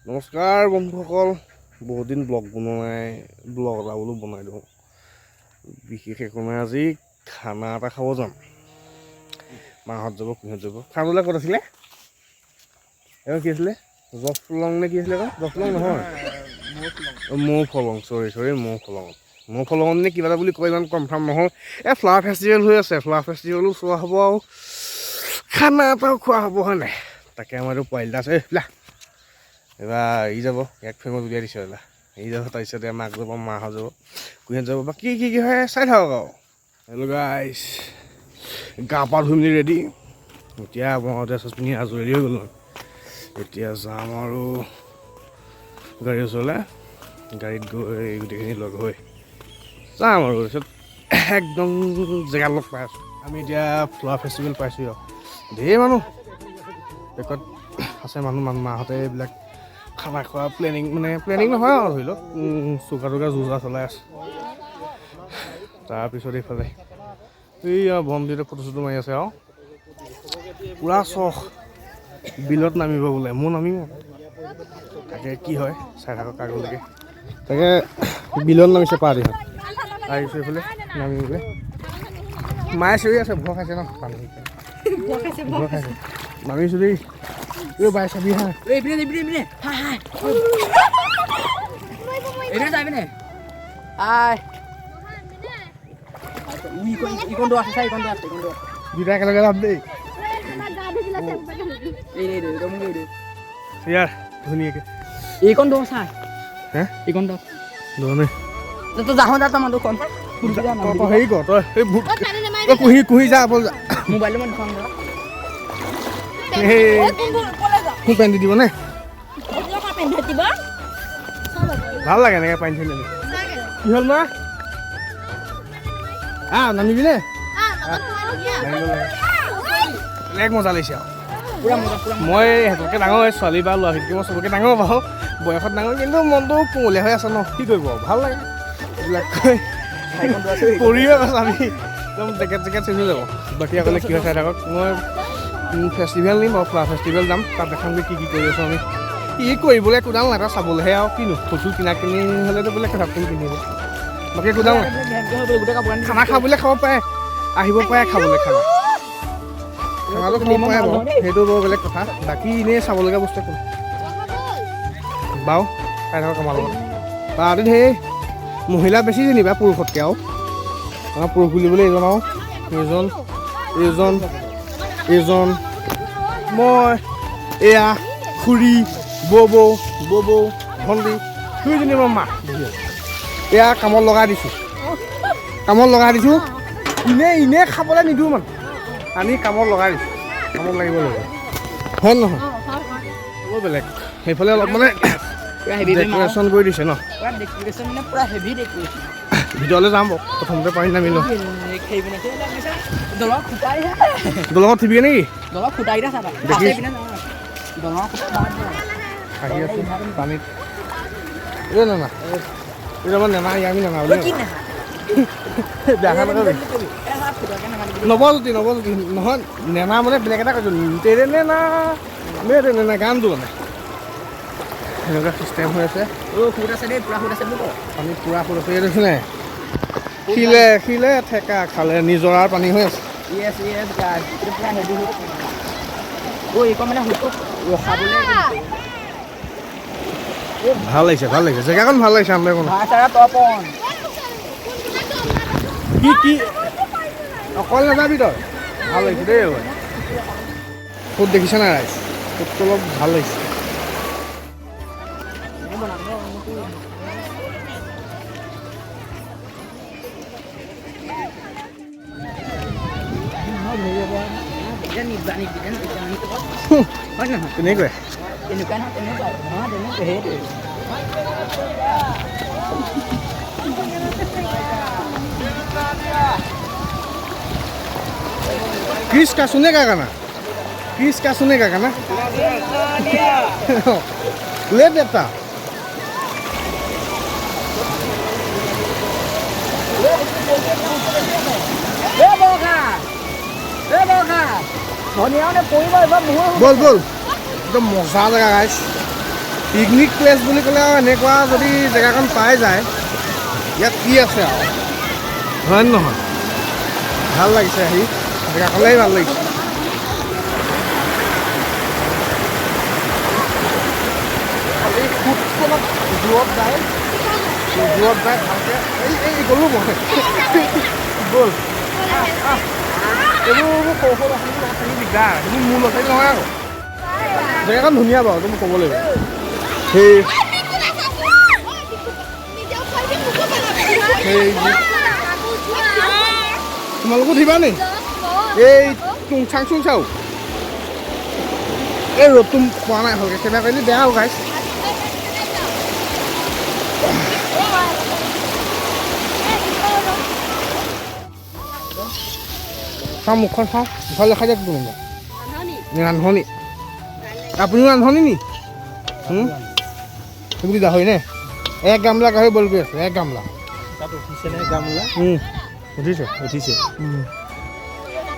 নমস্কাৰ বন্ধুসকল, বহুত দিন ব্লগ বনোৱা নাই, ব্লগ এটা বোলো বনাই দিওঁ। বিশেষ একো নাই, আজি খানা এটা খাব যাম। মাহঁত যাব, কুঁহিহঁত যাব। খানাবিলাক ক'ত আছিলে? এইবাৰ কি আছিলে? জফলং নে কি আছিলে? জফলং নহয়, মৌ ফলং, চৰি মৌ ফলঙত নে কিবা এটা বুলি কয়, ইমান কনফাৰ্ম নহয়। ফ্লাৱাৰ ফেষ্টিভেল হৈ আছে, ফ্লাৱাৰ ফেষ্টিভেলো চোৱা হ'ব আৰু খানা এটাও খোৱা হ'ব, হয় নাই? তাকে আমাৰ এইটো পোৱালি এটা আছে, এইবাৰ ই যাব, এক ফেঙত উলিয়াই দিছে এইবাৰ। ই যাব, তাৰপিছতে মাক যাব, মাহঁত যাব, কুঁহিহঁত যাব, বাকী কি হয় চাই থাকক আৰু। হেল্ল' গাইছ, গা পা ধুই মেলি ৰেডি। এতিয়া মই ড্ৰেছ পিন্ধি আজৰি হৈ গ'লোঁ। এতিয়া যাম আৰু গাড়ী ওচৰলৈ, গাড়ীত গৈ গোটেইখিনি লগ হৈ যাম আৰু তাৰপিছত একদম জেগাত লগ পাই আছোঁ। আমি এতিয়া ফ্লাৱাৰ ফেষ্টিভেল পাইছোঁ আৰু ধেৰ মানুহ বেকত আছে, মাহঁতে এইবিলাক খানা খোৱা প্লেনিং নহয় আৰু ধৰি লওক, চৌকা যোজা চলাই আছে। তাৰপিছত এইফালে এই ভণ্টিহঁতে ফটো চটো মাৰি আছে আৰু পূৰা চখ বিলত নামিব বোলে, মোৰ নামিম তাকে কি হয় চাই থাকক আগলৈকে। তাকে বিলত নামিছে পাৰ্টিহঁত, আহিছোঁ এইফালে নামিবলৈ। মায়ে চিঞৰি আছে, ভয় খাইছে ন, ভয় খাইছে। নামিছোঁ দেই, এই বাই চাবি হা, দুটা একেলগে যাম দেই। ইয়াৰ ধুনীয়াকে এইকণ দৌৰ চাই, এইকণ দৌৰ তই যাওঁ যা, তই মানুহখন তই হেৰি কৰ, তই কুঁহি যা, বল যা। মোবাইলটো মই দেখুৱাম দে, মোক পেণ্ট দি দিবনে? ভাল লাগে এনেকৈ পানী থৈ নামি। কি হ'ল মা? নামিবিনে? বেলেগ মজা লাগিছে আৰু মই সিহঁতকৈ ডাঙৰ, ছোৱালী বা ল'ৰা ভিতৰতকৈ মই চবতকৈ ডাঙৰ বাৰু, বয়সত ডাঙৰ, কিন্তু মনটো কুমলীয়া হৈ আছে ন, কি কৰিব আৰু ভাল লাগে এইবিলাক। পৰিৱেশ আছে, আমি একদম জেকেট চেঞ্জ হৈ যাব। বাকী আগলৈ কি হয় চাই থাকক। মই ফেষ্টিভেল নিম আৰু ফ্লাৱাৰ ফেষ্টিভেল যাম, তাত দেখামগৈ কি কৰি আছোঁ আমি। কি কৰিবলৈ কোদাল নাই, তাত চাবলৈহে আৰু কিনো, ফুল কিনি হ'লেতো বোলে কথা ফুল কিনিব। বাকী কোদাল নাই, খানা খাবলৈ খাব পাৰে, আহিব পাৰে খাবলৈ, খানাটো খাব পাৰে বাৰু, সেইটো বাৰু বেলেগ কথা। বাকী এনেই চাবলগীয়া বস্তু একো বাৰু চাই থাকক আমাৰ লগত। তাতে ধেৰ মহিলা বেছি যেনিবা পুৰুষতকৈ, আৰু আমাৰ পুৰুষ বুলিবলৈ এইজন আৰু এইজন মই, এয়া খুৰী, বৌ ভণ্টি, দুইজনী মই মা। এয়া কামত লগাই দিছোঁ, ইনে খাবলৈ নিদিওঁ মানে, আনি কামত লগাই দিছোঁ, কামত লাগিব লাগিব, হয় নহয়? বৰ বেলেগ সেইফালে অলপ মানে ডেক'ৰেশ্যন কৰি দিছে ন, ভিতৰলৈ যাম বাৰু, প্ৰথমতে পানী নামি লওঁ। দলঙত থিবিয়ে নেকি? আহি আছোঁ পানীত, নানা এইটো আমাৰ নেনা, আমি নেনা বুলি দেখা নাপাবি, নৱজ্যোতি নহয়, নেনা মানে বেলেগ এটা কৈছোঁ, তেৰে নেনা মেৰে নেনা গানটো মানে সেনেকুৱা চিষ্টেম হৈ আছে। পানী পূৰা ফুট আছে, দেখি নাই? শিলে ঠেকা খালে, নিজৰাৰ পানী হৈ আছে। ভাল লাগিছে জেগাখন, ভাল লাগিছে। আমি কি অকল নাযাবি তই, ভাল লাগিছে দেই। ফুট দেখিছে নাই ৰাইজ, ফুটটো অলপ ভাল লাগিছে। তেনেকুৱাই क्रिस का सुनेगा गाना ले देता বল একদম মজা জেগা গাইছ। পিকনিক প্লেচ বুলি ক'লে আৰু এনেকুৱা যদি জেগাখন পাই যায় ইয়াত কি আছে আৰু হয় নহয় ভাল লাগিছে আহি জেগাখনেই ভাল লাগিছে দূৰত যায় ভালকৈ এই গ'লোঁ মই গ'ল এইবোৰ সৰু সৰু ল'ৰা ছোৱালী দিগদাৰ এইবোৰ মোৰ ল'ৰা ছোৱালী নহয় আকৌ জেগাখন ধুনীয়া বাৰু এইটো মই ক'ব লাগিব সেই তোমালোকো উঠিবা নি এই টুংচাং চুংচাও এই ৰ'দটো পোৱা নাই ভালকৈ কেমেৰা কৰিলে বেয়া হ'ব গাইছ চাওঁ মুখখন চাওঁ মুখখন দেখাই দিয়ক তুমি ৰান্ধনি আপুনিও ৰান্ধনি নি তুমি গাহৰি নে এক গামলা গাহৰি বইল কৰি আছে এক গামলা উঠিছে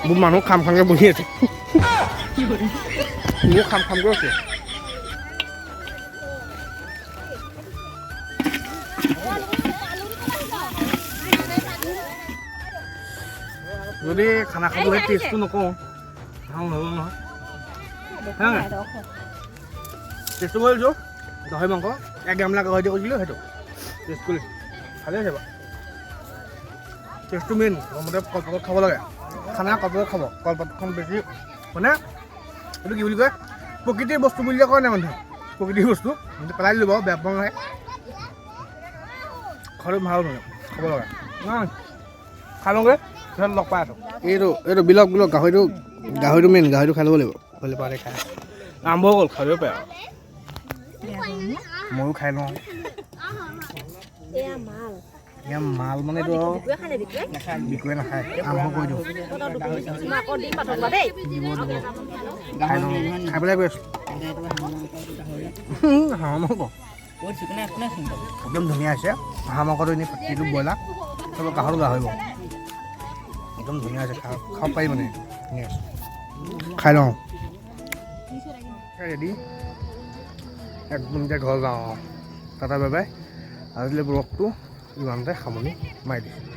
বহুত মানুহ খাম খামকৈ বহি আছে মোৰ খাম খামকৈ আছে যদি খানা খাবলৈ টেষ্টটো নকওঁ ভাল নহ'ব নহয় টেষ্টটো কৰিছোঁ গাহৰি মাংস এক গামলা গাহৰি দি কৰিছিলোঁ সেইটো টেষ্ট কৰিছোঁ ভালেই হৈছে বাৰু টেষ্টটো মেইন মতে কলপাতত খাব লাগে খানা কলপাতত খাব কলপাতখন বেছি মানে এইটো কি বুলি কয় প্ৰকৃতিৰ বস্তু বুলিয়ে কয় নাই মানুহে প্ৰকৃতিৰ বস্তু পেলাই দিলোঁ বাৰু বেয়া পোৱা নহয় খোৱাটো ভাল মানে খাব লাগে খাই লওঁগৈ পিছত লগ পাই আছোঁ এইটো বিলাক গাহৰিটো মেইন গাহৰিটো খাই ল'ব লাগিব হ'লে পাৰে খাই আৰম্ভ হৈ গ'ল খাব পাৰে আৰু ময়ো খাই লওঁ এয়া মাল মানে এইটো বিকুৱে নাখায় আৰম্ভ কৰি দিওঁ খাই লওঁ খাই পেলাই গৈ আছোঁ হাঁহ মাংস একদম ধুনীয়া হৈছে হাঁহ মাংসটো এনেই এইটো ব্ৰইলাৰ চব গাহৰি বাৰু একদম ধুনীয়া হৈছে খাব পাৰি মানে ধুনীয়া আছে খাই লওঁ ৰেডি একদম এতিয়া ঘৰ যাওঁ টাটা বাই বাই আজিলৈ ব্লগটো ইমানতে সামৰণি মাৰি দিছোঁ